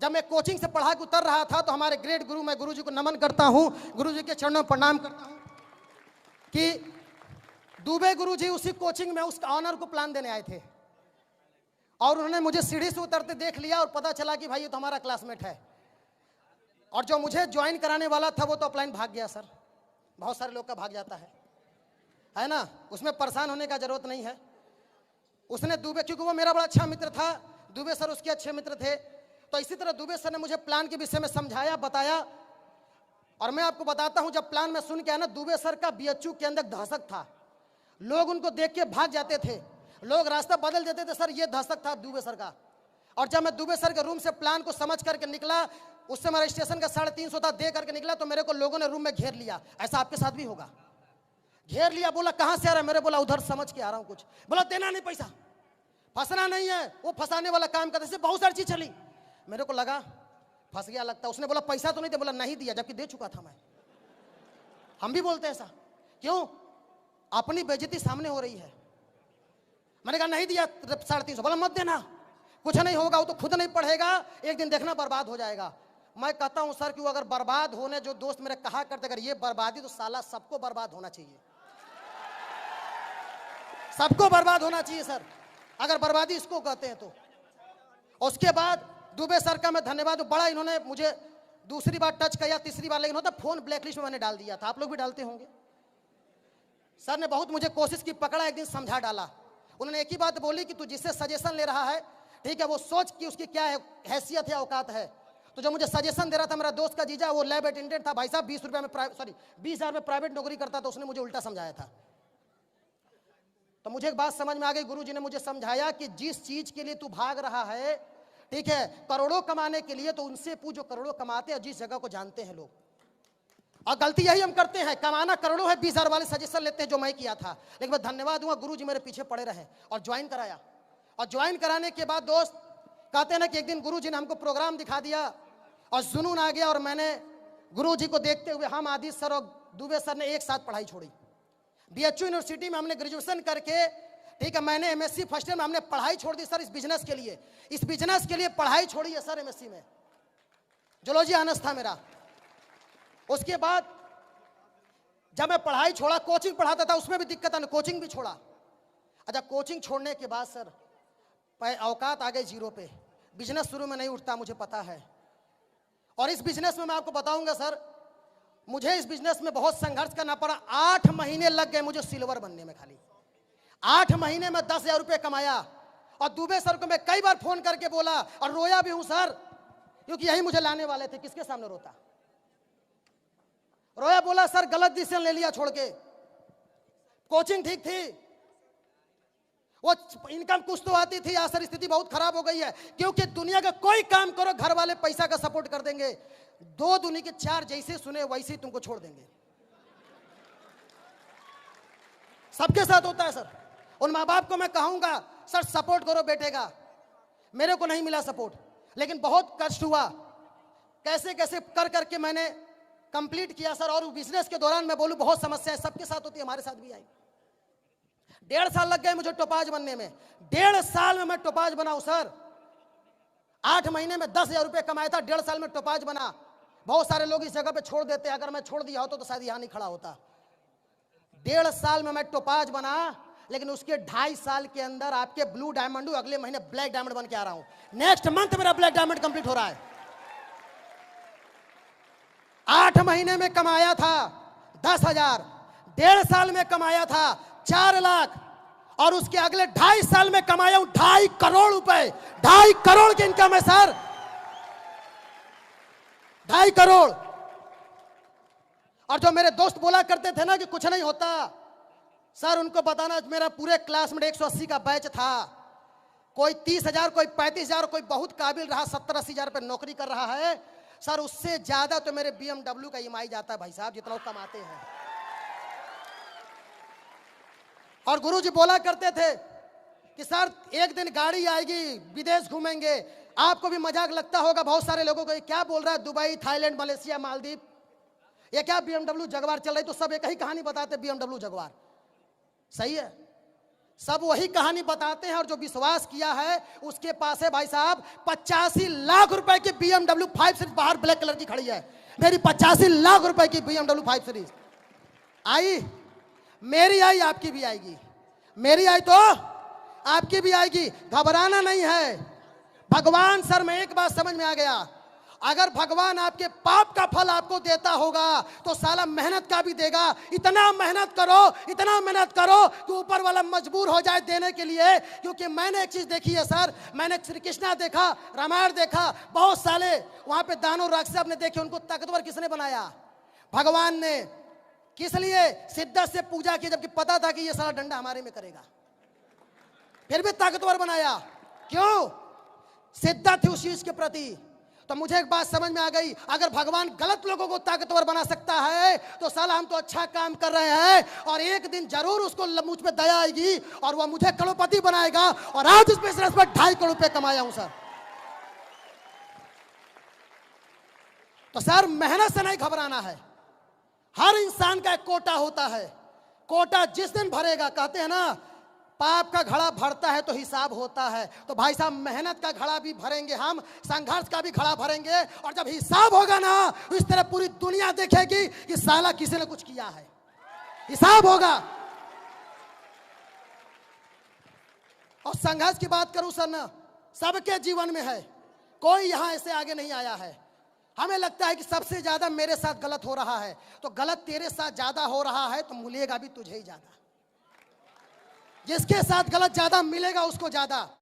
जब मैं कोचिंग से पढ़ा के उतर रहा था तो हमारे ग्रेट गुरु, मैं गुरु जी को नमन करता हूँ, गुरु जी के चरणों में प्रणाम करता हूँ कि दुबे गुरु जी उसी कोचिंग में उस ऑनर को प्लान देने आए थे और उन्होंने मुझे सीढ़ी से उतरते देख लिया और पता चला कि भाई ये तो हमारा क्लासमेट है। और जो मुझे ज्वाइन कराने वाला था वो तो ऑफलाइन भाग गया सर। बहुत सारे लोग का भाग जाता है ना, उसमें परेशान होने का जरूरत नहीं है। उसने दुबे, क्योंकि वो मेरा बड़ा अच्छा मित्र था, दुबे सर उसके अच्छे मित्र थे, तो इसी तरह दुबे सर ने मुझे प्लान के विषय में समझाया, बताया। और मैं आपको बताता हूं, जब प्लान में सुन के आया ना, दुबे सर का बीएचयू के अंदर दहशत था। लोग उनको देख के भाग जाते थे, लोग रास्ता बदल देते थे, सर ये दहशत था दुबे सर का। और जब मैं दुबे सर के रूम से प्लान को समझ करके निकला, उससे हमारा स्टेशन का 350 था, दे करके निकला तो मेरे को लोगों ने रूम में घेर लिया। ऐसा आपके साथ भी होगा? घेर लिया, बोला कहां से आ रहा है? मेरे बोला उधर समझ के आ रहा हूं कुछ। बोला देना नहीं पैसा, फंसना नहीं है। वो फंसाने वाला काम करते से बहुत सारी चीज चली। मेरे को लगा फंस गया लगता। उसने बोला पैसा तो नहीं दे, बोला नहीं दिया, जबकि दे चुका था मैं। हम भी बोलते हैं ऐसा, क्यों? अपनी बेइज्जती सामने हो रही है। मैंने कहा नहीं दिया 350। बोला मत देना, कुछ नहीं होगा, वो तो खुद नहीं पढ़ेगा, एक दिन देखना बर्बाद हो जाएगा। मैं कहता हूं सर कि वो अगर बर्बाद होने, जो दोस्त मेरे कहा करते अगर ये बर्बादी, तो साला सबको बर्बाद होना चाहिए, सबको बर्बाद होना चाहिए सर, अगर बर्बादी इसको कहते हैं तो। उसके बाद दुबे सर का मैं धन्यवाद, बड़ा इन्होंने मुझे दूसरी बार टच किया, तीसरी बार, लेकिन होता फोन ब्लैकलिस्ट में मैंने डाल दिया था, आप लोग भी डालते होंगे। सर ने बहुत मुझे कोशिश की, पकड़ा, एक दिन समझा डाला। उन्होंने एक ही बात बोली कि तू जिससे सजेशन ले रहा है, ठीक है, वो सोच कि उसकी क्या है, हैसियत है, औकात है। तो जो मुझे सजेशन दे रहा था मेरा दोस्त का जीजा, वो लैब अटेंडेंट था भाई साहब, 20 हजार में प्राइवेट नौकरी करता था, उसने मुझे उल्टा समझाया था। तो मुझे एक बात समझ में आ गई, गुरुजी ने मुझे समझाया कि जिस चीज के लिए तू भाग रहा है, ठीक है, करोड़ों कमाने के लिए, तो उनसे पूछ जो करोड़ों कमाते हैं, जिस जगह को जानते हैं लोग। और गलती यही हम करते हैं, कमाना करोड़ों है, 20 हजार वाले सजेशन लेते हैं, जो मैं किया था। लेकिन मैं धन्यवाद दूंगा, गुरुजी मेरे पीछे पड़े रहे और ज्वाइन कराया। और ज्वाइन कराने के बाद दोस्त कहते हैं ना कि एक दिन गुरुजी ने हमको प्रोग्राम दिखा दिया और जुनून आ गया। और मैंने गुरुजी को देखते हुए, हम आदित्य सर और दुबे सर ने एक साथ पढ़ाई छोड़ी। बीएचयू यूनिवर्सिटी में हमने ग्रेजुएशन करके, ठीक है, मैंने एमएससी फर्स्ट ईयर में हमने पढ़ाई छोड़ दी सर, इस बिजनेस के लिए, इस बिजनेस के लिए पढ़ाई छोड़ी है सर। एमएससी में जूलॉजी ऑनर्स था मेरा। उसके बाद जब मैं पढ़ाई छोड़ा, कोचिंग पढ़ाता था, उसमें भी दिक्कत है, कोचिंग भी छोड़ा। अच्छा, कोचिंग छोड़ने के बाद सर औकात आ गई जीरो पे। बिजनेस शुरू में नहीं उठता, मुझे पता है। और इस बिजनेस में मैं आपको बताऊंगा सर, मुझे इस बिजनेस में बहुत संघर्ष करना पड़ा। 8 महीने लग गए मुझे सिल्वर बनने में। खाली 8 महीने में 10,000 रुपये कमाया। और दुबे सर को मैं कई बार फोन करके बोला और रोया भी हूं सर, क्योंकि यही मुझे लाने वाले थे। किसके सामने रोता? रोया, बोला सर गलत डिसीजन ले लिया छोड़ के। कोचिंग ठीक थी, वो इनकम कुछ तो आती थी, आज सर स्थिति बहुत खराब हो गई है। क्योंकि दुनिया का कोई काम करो, घर वाले पैसा का सपोर्ट कर देंगे, 2 दूनी के 4, जैसे सुने वैसे ही तुमको छोड़ देंगे। सबके साथ होता है सर। उन माँ बाप को मैं कहूंगा सर सपोर्ट करो बेटे का। मेरे को नहीं मिला सपोर्ट, लेकिन बहुत कष्ट हुआ, कैसे कैसे कर करके मैंने कंप्लीट किया सर। और बिजनेस के दौरान मैं बोलूं, बहुत समस्याएं सबके साथ होती है, हमारे साथ भी आई। 1.5 साल लग गए मुझे टोपाज बनने में। 1.5 साल में मैं टोपाज बनाऊं सर। 8 महीने में 10,000 रुपये कमाया था, 1.5 साल में टोपाज बना। बहुत सारे लोग इस जगह पे छोड़ देते, अगर मैं छोड़ दिया होता तो शायद यहां नहीं खड़ा होता। 1.5 साल में मैं टोपाज बना, लेकिन उसके 2.5 साल के अंदर आपके ब्लू डायमंड, अगले महीने ब्लैक डायमंड बन के आ रहा हूं। नेक्स्ट मंथ मेरा ब्लैक डायमंड कंप्लीट हो रहा है। 8 महीने में कमाया था 10,000, 1.5 साल में कमाया था 4 लाख, और उसके अगले 2.5 साल में कमाया हूं 2.5 करोड़ रुपए। 2.5 करोड़ की इनकम है सर, 2.5 करोड़। और जो मेरे दोस्त बोला करते थे ना कि कुछ नहीं होता, सर उनको बताना, मेरा पूरे क्लास में 180 का बैच था। कोई 30,000, कोई 35,000, कोई बहुत काबिल रहा 70-80 हजार पे नौकरी कर रहा है सर। उससे ज्यादा तो मेरे BMW का ईएमआई जाता है भाई साहब, जितना वो कमाते हैं। और गुरुजी बोला करते थे कि सर एक दिन गाड़ी आएगी, विदेश घूमेंगे, आपको भी मजाक लगता होगा बहुत सारे लोगों को, ये क्या बोल रहा है, दुबई, थाईलैंड, मलेशिया, मालदीव, ये क्या BMW जगवार चल रही। तो सब एक ही कहानी बताते, BMW जगवार। सही है, सब वही कहानी बताते हैं और जो विश्वास किया है उसके पास है भाई साहब 85 लाख रुपए की BMW 5 सीरीज बाहर ब्लैक कलर की खड़ी है। मेरी 85 लाख रुपए की BMW 5 सीरीज आई, मेरी आई आपकी भी आएगी, मेरी आई तो आपकी भी आएगी, घबराना नहीं है। भगवान सर में एक बात समझ में आ गया, अगर भगवान आपके पाप का फल आपको देता होगा तो साला मेहनत का भी देगा। इतना मेहनत करो, इतना मेहनत करो कि ऊपर वाला मजबूर हो जाए देने के लिए। क्योंकि मैंने एक चीज देखी है सर, मैंने श्री कृष्णा देखा, रामायण देखा, बहुत साले वहां पे दानव राक्षस आपने देखे, उनको ताकतवर किसने बनाया? भगवान ने। किस लिए? शिद्दत से पूजा की, जबकि पता था कि ये साला डंडा हमारे में करेगा, फिर भी ताकतवर बनाया। क्यों? शिद्दत थी उस चीज के प्रति। तो मुझे एक बात समझ में आ गई, अगर भगवान गलत लोगों को ताकतवर बना सकता है तो साला हम तो अच्छा काम कर रहे हैं और एक दिन जरूर उसको मुझ पे दया आएगी और वह मुझे करोड़पति बनाएगा। और आज इस बिजनेस में 2.5 करोड़ रुपए कमाया हूं सर। तो सर मेहनत से नहीं घबराना है। हर इंसान का एक कोटा होता है, कोटा जिस दिन भरेगा, कहते हैं ना पाप का घड़ा भरता है तो हिसाब होता है। तो भाई साहब मेहनत का घड़ा भी भरेंगे हम, संघर्ष का भी घड़ा भरेंगे, और जब हिसाब होगा ना इस तरह पूरी दुनिया देखेगी कि साला किसी ने कुछ किया है। हिसाब होगा। और संघर्ष की बात करूं सर ना, सबके जीवन में है, कोई यहां ऐसे आगे नहीं आया है। हमें लगता है कि सबसे ज्यादा मेरे साथ गलत हो रहा है, तो गलत तेरे साथ ज्यादा हो रहा है तो मिलेगा भी तुझे ही ज्यादा। जिसके साथ गलत ज्यादा मिलेगा उसको ज्यादा।